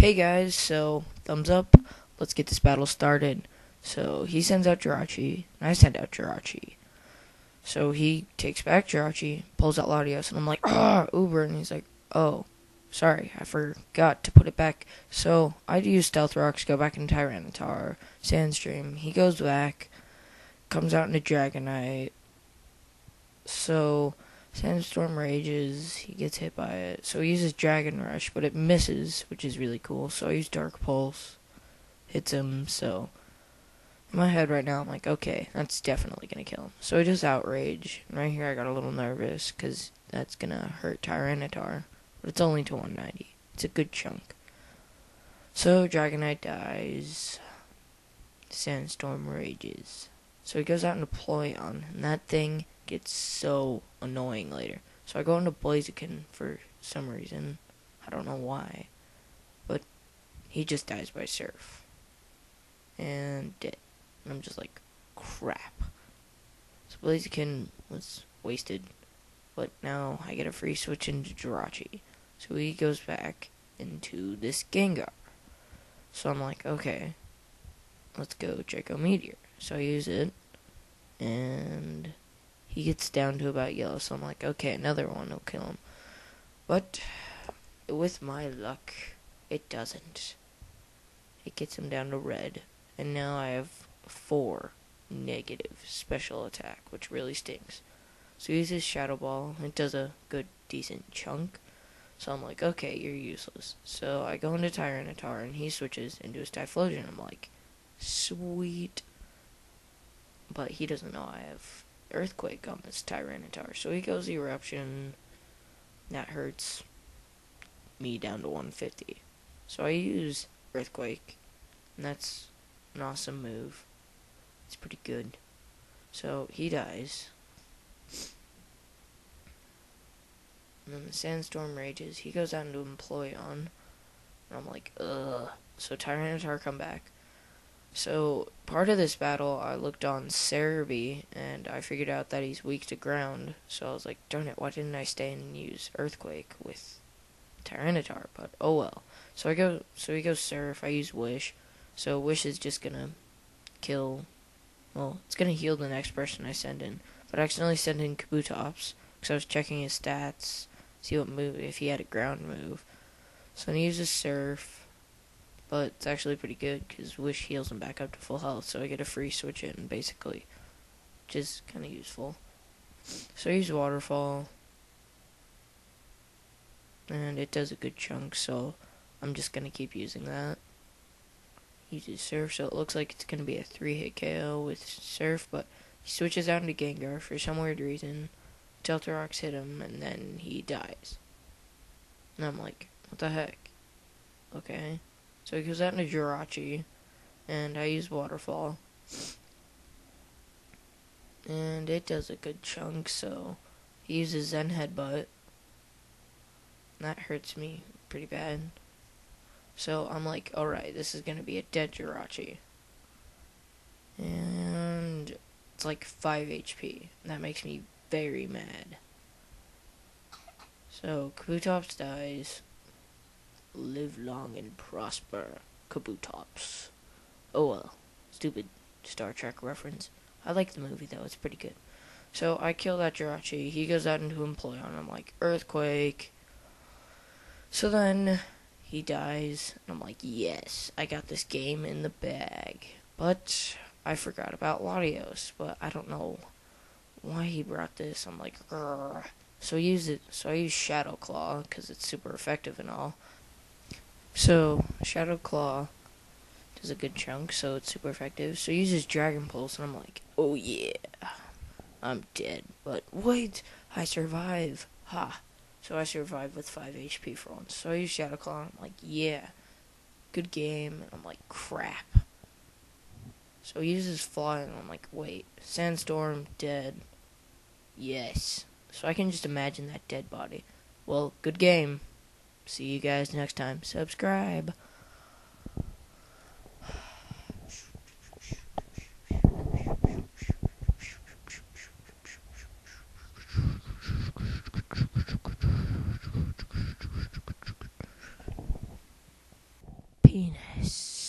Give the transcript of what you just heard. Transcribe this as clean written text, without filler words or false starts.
Hey guys, so thumbs up. Let's get this battle started. So he sends out Jirachi, and I send out Jirachi. So he takes back Jirachi, pulls out Latios, and I'm like, Uber, and he's like, oh, sorry, I forgot to put it back. So I use Stealth Rocks, go back in Tyranitar, Sandstream. He goes back, comes out into Dragonite. So Sandstorm rages, he gets hit by it. So he uses Dragon Rush, but it misses, which is really cool. So I use Dark Pulse, hits him. So in my head right now, I'm like, okay, that's definitely gonna kill him. So he does Outrage, and right here I got a little nervous because that's gonna hurt Tyranitar, but it's only to 190. It's a good chunk. So Dragonite dies. Sandstorm rages. So he goes out into Ployon, and that thing gets so annoying later. So I go into Blaziken for some reason. I don't know why. But he just dies by Surf. And dead. And I'm just like, crap. So Blaziken was wasted. But now I get a free switch into Jirachi. So he goes back into this Gengar. So I'm like, okay, let's go Draco Meteor. So I use it. And he gets down to about yellow, so I'm like, okay, another one will kill him. But with my luck, it doesn't. It gets him down to red, and now I have 4 negative special attack, which really stinks. So he uses Shadow Ball, it does a good, decent chunk. So I'm like, okay, you're useless. So I go into Tyranitar, and he switches into his Typhlosion. I'm like, sweet. But he doesn't know I have Earthquake on this Tyranitar. So he goes Eruption. That hurts me down to 150. So I use Earthquake. And that's an awesome move. It's pretty good. So he dies. And then the Sandstorm rages. He goes out into Employon. And I'm like, ugh. So Tyranitar come back. So, part of this battle, I looked on Cerebi, and I figured out that he's weak to ground. So I was like, darn it, why didn't I stay and use Earthquake with Tyranitar? But, oh well. So he goes Surf, I use Wish. So Wish is just gonna kill, well, it's gonna heal the next person I send in. But I accidentally sent in Kabutops, because I was checking his stats, see what move, if he had a ground move. So then he uses Surf. But it's actually pretty good, because Wish heals him back up to full health, so I get a free switch in, basically. Which is kind of useful. So I use Waterfall. And it does a good chunk, so I'm just going to keep using that. Uses Surf, so it looks like it's going to be a 3-hit KO with Surf, but he switches out into Gengar for some weird reason. Delta Rocks hit him, and then he dies. And I'm like, what the heck? Okay. So he goes out into Jirachi, and I use Waterfall. And it does a good chunk, so he uses Zen Headbutt. That hurts me pretty bad. So I'm like, alright, this is going to be a dead Jirachi. And it's like 5 HP. That makes me very mad. So Kabutops dies. Live long and prosper, Kabutops. Oh well, stupid Star Trek reference. I like the movie though, it's pretty good. So I kill that Jirachi, he goes out into Employon, I'm like, Earthquake. So then, he dies, and I'm like, yes, I got this game in the bag. But, I forgot about Latios, but I don't know why he brought this, I'm like, grrr. So I use Shadow Claw, because it's super effective and all. So, Shadow Claw does a good chunk, so it's super effective. So he uses Dragon Pulse, and I'm like, oh yeah, I'm dead. But wait, I survive. Ha. So I survive with 5 HP for once. So I use Shadow Claw, and I'm like, yeah, good game. And I'm like, crap. So he uses Fly, and I'm like, wait, Sandstorm, dead. Yes. So I can just imagine that dead body. Well, good game. See you guys next time. Subscribe. penis.